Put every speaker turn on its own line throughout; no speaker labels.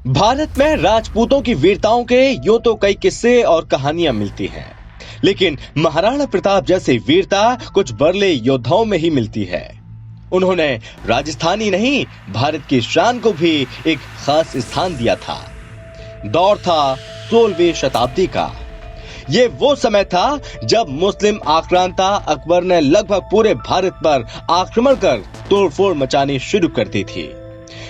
भारत में राजपूतों की वीरताओं के यूं तो कई किस्से और कहानियां मिलती हैं, लेकिन महाराणा प्रताप जैसी वीरता कुछ बरले योद्धाओं में ही मिलती है। उन्होंने राजस्थानी नहीं, भारत की शान को भी एक खास स्थान दिया था। दौर था 16वीं शताब्दी का। ये वो समय था जब मुस्लिम आक्रांता अकबर ने लगभग पूरे भारत पर आक्रमण कर तोड़फोड़ मचानी शुरू कर दी थी।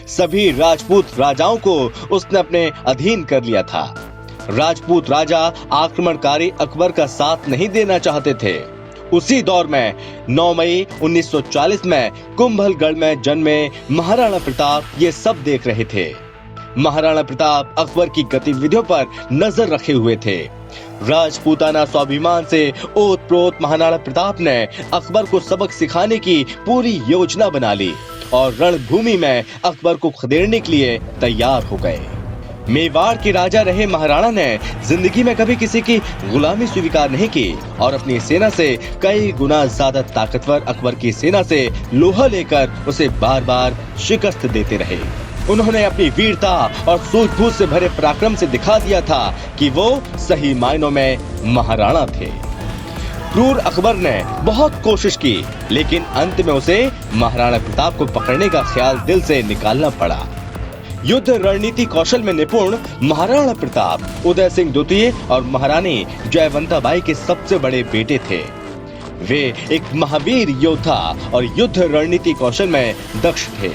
सभी राजपूत राजाओं को उसने अपने अधीन कर लिया था। राजपूत राजा आक्रमणकारी अकबर का साथ नहीं देना चाहते थे। उसी दौर में 9 मई 1940 में कुंभलगढ़ में जन्मे महाराणा प्रताप ये सब देख रहे थे। महाराणा प्रताप अकबर की गतिविधियों पर नजर रखे हुए थे। राजपूताना स्वाभिमान से ओतप्रोत महाराणा प्रताप ने अकबर को सबक सिखाने की पूरी योजना बना ली और रणभूमि में अकबर को खदेड़ने के लिए तैयार हो गए। मेवाड़ के राजा रहे महाराणा ने जिंदगी में कभी किसी की गुलामी स्वीकार नहीं की और अपनी सेना से कई गुना ज्यादा ताकतवर अकबर की सेना से लोहा लेकर उसे बार बार शिकस्त देते रहे। उन्होंने अपनी वीरता और सूझबूझ से भरे पराक्रम से दिखा दिया था कि वो सही मायनों में महाराणा थे। क्रूर अकबर ने बहुत कोशिश की, लेकिन अंत में उसे महाराणा प्रताप को पकड़ने का ख्याल दिल से निकालना पड़ा। युद्ध रणनीति कौशल में निपुण महाराणा प्रताप उदय सिंह द्वितीय और महारानी जयवंताबाई के सबसे बड़े बेटे थे। वे एक महावीर योद्धा और युद्ध रणनीति कौशल में दक्ष थे।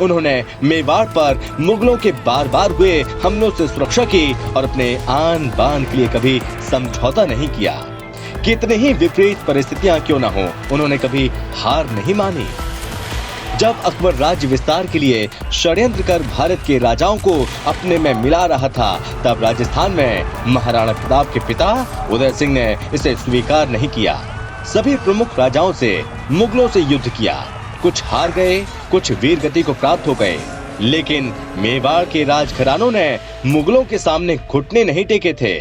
उन्होंने मेवाड़ पर मुगलों के बार बार हुए हमलों से सुरक्षा की और अपने आन बान के लिए कभी समझौता नहीं किया। कितने ही विपरीत परिस्थितियां क्यों न हो, उन्होंने कभी हार नहीं मानी। जब अकबर राज्य विस्तार के लिए षड्यंत्र कर भारत के राजाओं को अपने में मिला रहा था, तब राजस्थान में महाराणा प्रताप के पिता उदय सिंह ने इसे स्वीकार नहीं किया। सभी प्रमुख राजाओं से मुगलों से युद्ध किया। कुछ हार गए, कुछ वीर गति को प्राप्त हो गए, लेकिन मेवाड़ के राजघरानों ने मुगलों के सामने घुटने नहीं टेके थे।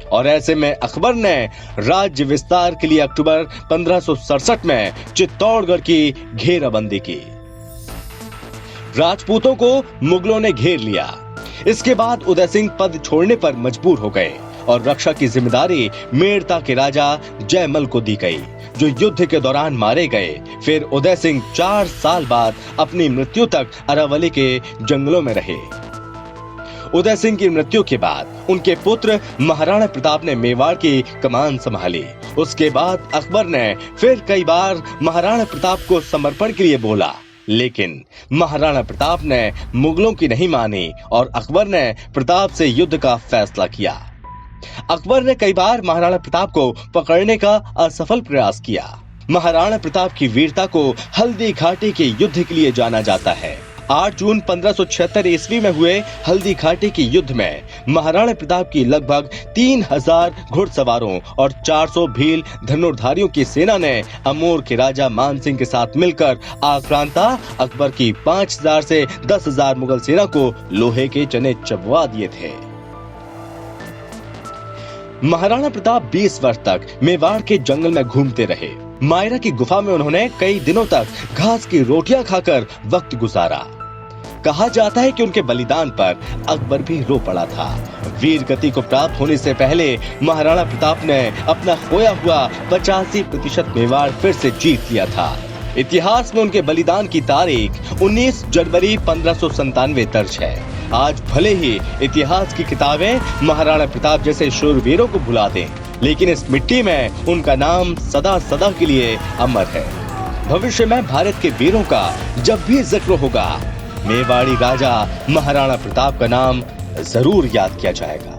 और ऐसे में अकबर ने राज्य विस्तार के लिए अक्टूबर 1567 में चित्तौड़गढ़ की घेराबंदी की। राजपूतों को मुगलों ने घेर लिया। इसके बाद उदय सिंह पद छोड़ने पर मजबूर हो गए और रक्षा की जिम्मेदारी मेड़ता के राजा जयमल को दी गई, जो युद्ध के दौरान मारे गए। फिर उदय सिंह 4 साल बाद अपनी मृत्यु तक अरावली के जंगलों में रहे। उदय सिंह की मृत्यु के बाद उनके पुत्र महाराणा प्रताप ने मेवाड़ की कमान संभाली। उसके बाद अकबर ने फिर कई बार महाराणा प्रताप को समर्पण के लिए बोला, लेकिन महाराणा प्रताप ने मुगलों की नहीं मानी और अकबर ने प्रताप से युद्ध का फैसला किया। अकबर ने कई बार महाराणा प्रताप को पकड़ने का असफल प्रयास किया। महाराणा प्रताप की वीरता को हल्दी घाटी के युद्ध के लिए जाना जाता है। 8 जून 1576 ईस्वी में हुए हल्दी घाटी के युद्ध में महाराणा प्रताप की लगभग 3000 घुड़सवारों और 400 भील धनुर्धारियों की सेना ने अमोर के राजा मान सिंह के साथ मिलकर आक्रांता अकबर की 5000 से 10,000 मुगल सेना को लोहे के चने चबवा दिए थे। महाराणा प्रताप 20 वर्ष तक मेवाड़ के जंगल में घूमते रहे। मायरा की गुफा में उन्होंने कई दिनों तक घास की रोटियां खाकर वक्त गुजारा। कहा जाता है कि उनके बलिदान पर अकबर भी रो पड़ा था। वीर गति को प्राप्त होने से पहले महाराणा प्रताप ने अपना खोया हुआ 85% मेवाड़ फिर से जीत लिया था। इतिहास में उनके बलिदान की तारीख 19 जनवरी 1597 दर्ज है। आज भले ही इतिहास की किताबें महाराणा प्रताप जैसे शूरवीरों को भुला दें, लेकिन इस मिट्टी में उनका नाम सदा सदा के लिए अमर है। भविष्य में भारत के वीरों का जब भी जिक्र होगा, मेवाड़ी राजा महाराणा प्रताप का नाम जरूर याद किया जाएगा।